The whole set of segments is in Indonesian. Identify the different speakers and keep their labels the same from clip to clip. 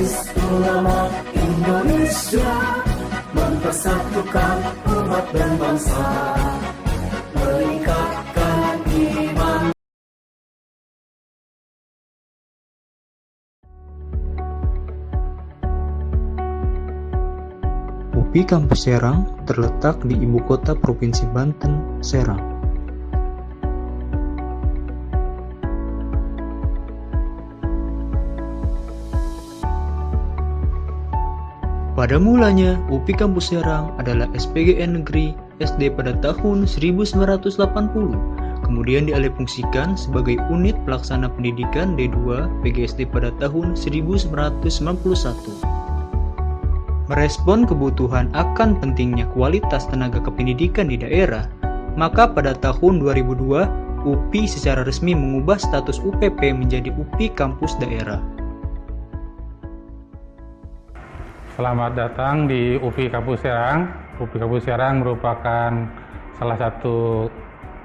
Speaker 1: Majelis Ulama Indonesia mempersatukan umat dan bangsa, meningkatkan iman.
Speaker 2: UPI Kampus Serang terletak di ibu kota Provinsi Banten, Serang. Pada mulanya, UPI Kampus Serang adalah SPGN Negeri SD pada tahun 1980, kemudian dialihfungsikan sebagai unit pelaksana pendidikan D2 PGSD pada tahun 1991. Merespon kebutuhan akan pentingnya kualitas tenaga kependidikan di daerah, maka pada tahun 2002, UPI secara resmi mengubah status UPP menjadi UPI Kampus Daerah.
Speaker 3: Selamat datang di UPI Kampus Serang. UPI Kampus Serang merupakan salah satu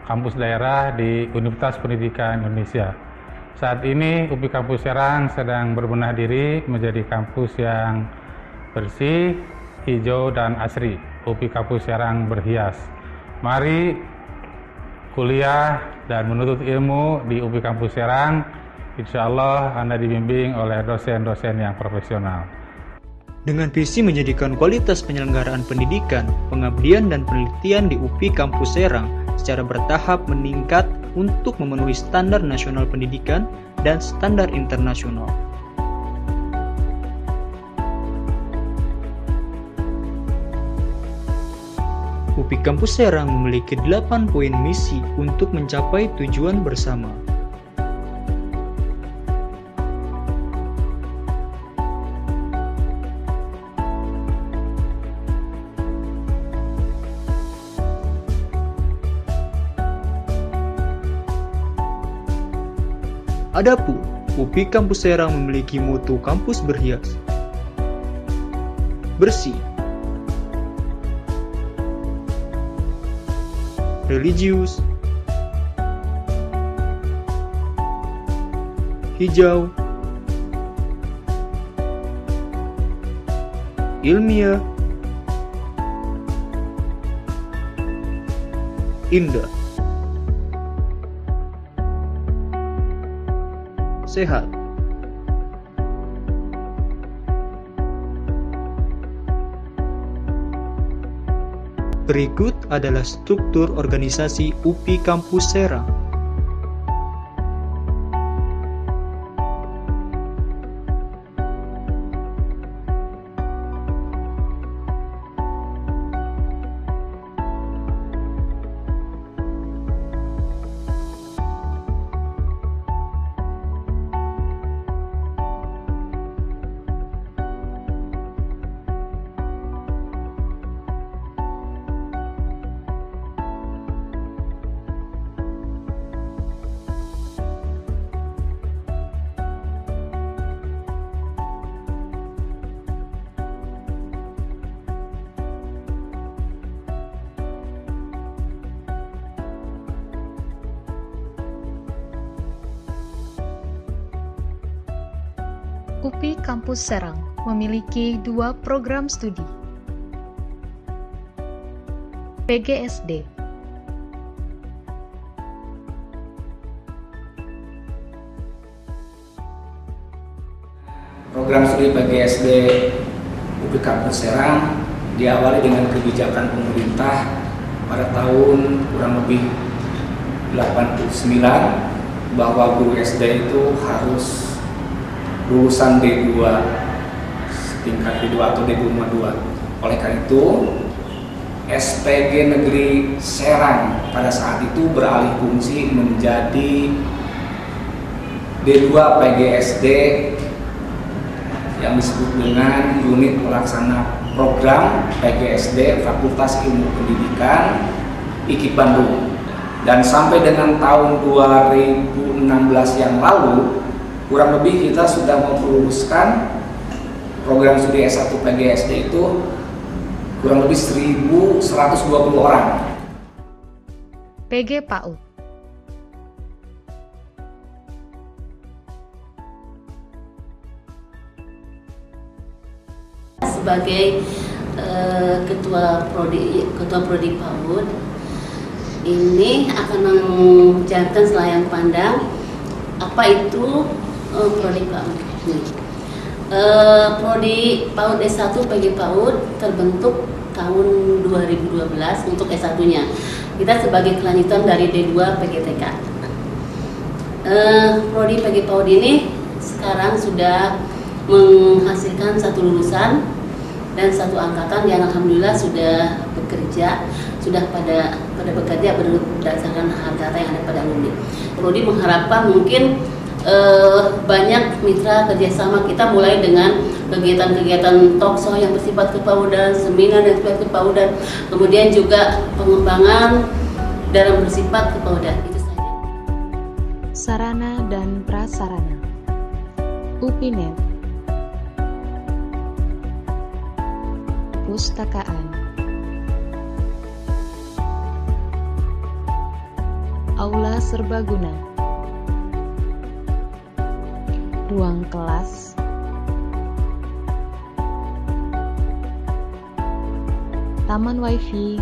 Speaker 3: kampus daerah di Universitas Pendidikan Indonesia. Saat ini UPI Kampus Serang sedang berbenah diri menjadi kampus yang bersih, hijau, dan asri. UPI Kampus Serang berhias. Mari kuliah dan menuntut ilmu di UPI Kampus Serang. Insya Allah Anda dibimbing oleh dosen-dosen yang profesional.
Speaker 2: Dengan visi menjadikan kualitas penyelenggaraan pendidikan, pengabdian, dan penelitian di UPI Kampus Serang secara bertahap meningkat untuk memenuhi standar nasional pendidikan dan standar internasional. UPI Kampus Serang memiliki 8 poin misi untuk mencapai tujuan bersama. Adapun UPI Kampus Serang memiliki moto kampus berhias, bersih, religius, hijau, ilmiah, indah, sehat. Berikut adalah struktur organisasi UPI Kampus Serang.
Speaker 4: UPI Kampus Serang memiliki 2 program studi. PGSD.
Speaker 5: Program studi PGSD UPI Kampus Serang diawali dengan kebijakan pemerintah pada tahun kurang lebih 89 bahwa guru SD itu harus lulusan D2 tingkat D2 atau D2. Oleh karena itu SPG Negeri Serang pada saat itu beralih fungsi menjadi D2 PGSD yang disebut dengan unit pelaksana program PGSD Fakultas Ilmu Pendidikan IKIP Bandung. Dan sampai dengan tahun 2016 yang lalu kurang lebih kita sudah memperluluskan program studi S1 PGSD itu kurang lebih 1.120 orang.
Speaker 4: PG PAUD.
Speaker 6: sebagai ketua prodi PAUD ini akan menjelaskan selayang pandang apa itu prodi PAUD. Prodi PAUD S1 PG PAUD terbentuk tahun 2012 untuk S1-nya. Kita sebagai kelanjutan dari D2 PGTK. Prodi PG PAUD ini sekarang sudah menghasilkan satu lulusan dan satu angkatan yang alhamdulillah sudah bekerja, sudah pada bekerja berdasarkan data yang ada pada alumni. Prodi mengharapkan mungkin banyak mitra kerjasama kita, mulai dengan kegiatan-kegiatan talkshow yang bersifat kepaudan, seminar yang bersifat kepaudan, kemudian juga pengembangan dalam bersifat kepaudan. Itu saja.
Speaker 4: Sarana dan prasarana UPINET, Pustakaan, Aula Serbaguna, ruang kelas, taman wifi,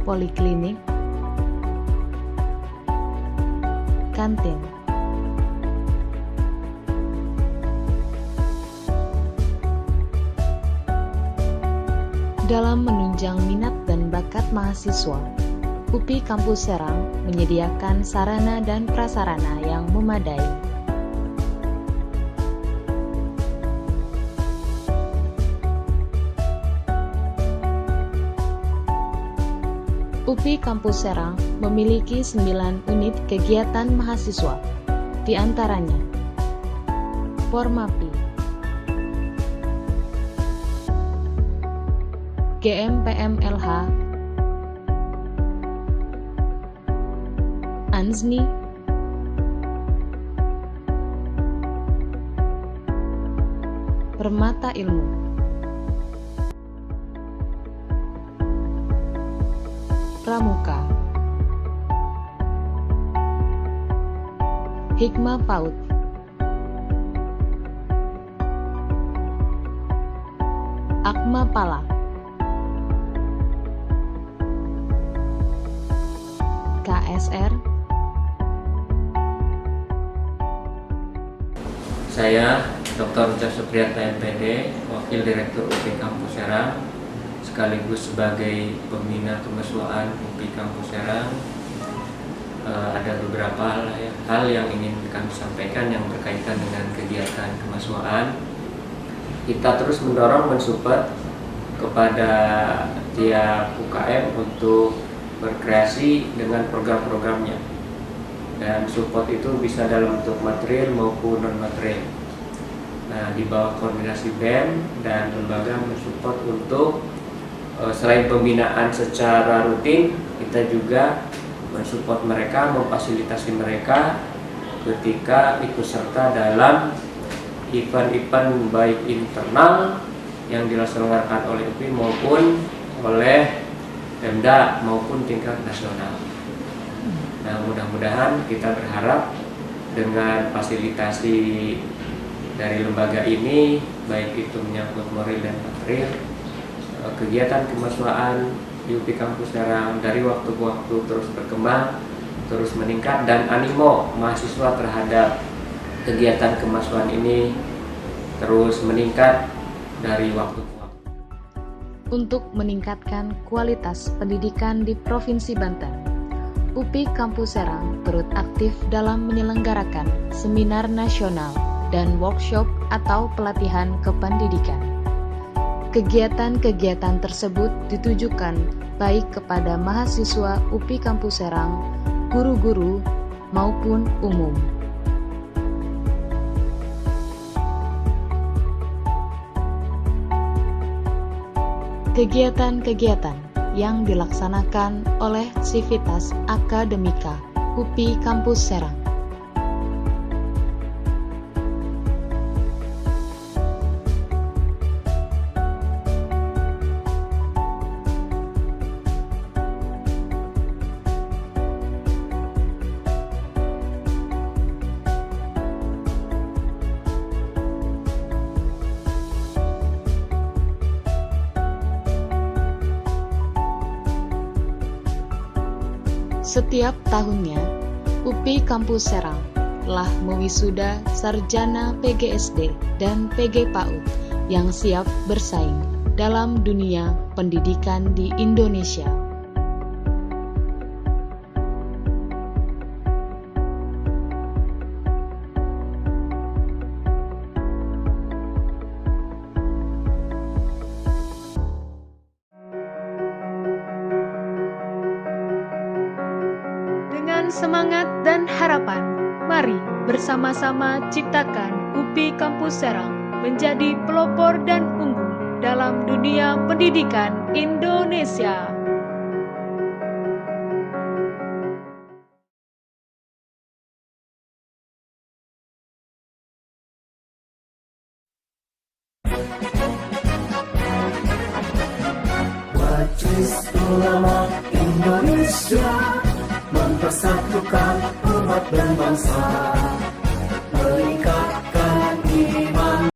Speaker 4: poliklinik, kantin. Dalam menunjang minat dan bakat mahasiswa, UPI Kampus Serang menyediakan sarana dan prasarana yang memadai. UPI Kampus Serang memiliki 9 unit kegiatan mahasiswa, di antaranya Formapi, GMPMLH, ANSNI, Permata Ilmu, Pramuka, Hikmah PAUD, Akma Pala, KSR.
Speaker 7: Saya Dr. Supriyata MPD, Wakil Direktur UPI Kampus Serang, sekaligus sebagai pembina kemahasiswaan UPI Kampus Serang. Ada beberapa hal yang ingin kami sampaikan yang berkaitan dengan kegiatan kemahasiswaan. Kita terus mendorong mensupport kepada tiap UKM untuk berkreasi dengan program-programnya, dan support itu bisa dalam bentuk material maupun non material. Nah, di bawah koordinasi BEM dan lembaga mensupport untuk selain pembinaan secara rutin, kita juga mensupport mereka, memfasilitasi mereka ketika ikut serta dalam event-event baik internal yang dilaksanakan oleh UPI maupun oleh Pemda maupun tingkat nasional. Nah, mudah-mudahan kita berharap dengan fasilitasi dari lembaga ini, baik itu menyangkut moral dan material, kegiatan kemahasiswaan di UPI Kampus Serang dari waktu ke waktu terus berkembang, terus meningkat, dan animo mahasiswa terhadap kegiatan kemahasiswaan ini terus meningkat dari waktu ke waktu.
Speaker 4: Untuk meningkatkan kualitas pendidikan di Provinsi Banten, UPI Kampus Serang turut aktif dalam menyelenggarakan seminar nasional dan workshop atau pelatihan kependidikan. Kegiatan-kegiatan tersebut ditujukan baik kepada mahasiswa UPI Kampus Serang, guru-guru, maupun umum. Kegiatan-kegiatan yang dilaksanakan oleh Civitas Akademika UPI Kampus Serang. Setiap tahunnya, UPI Kampus Serang telah mewisuda sarjana PGSD dan PG PAUD yang siap bersaing dalam dunia pendidikan di Indonesia. Dengan semangat dan harapan, mari bersama-sama ciptakan UPI Kampus Serang menjadi pelopor dan unggul dalam dunia pendidikan Indonesia.
Speaker 1: Majelis Ulama Indonesia mempersatukan umat dan bangsa.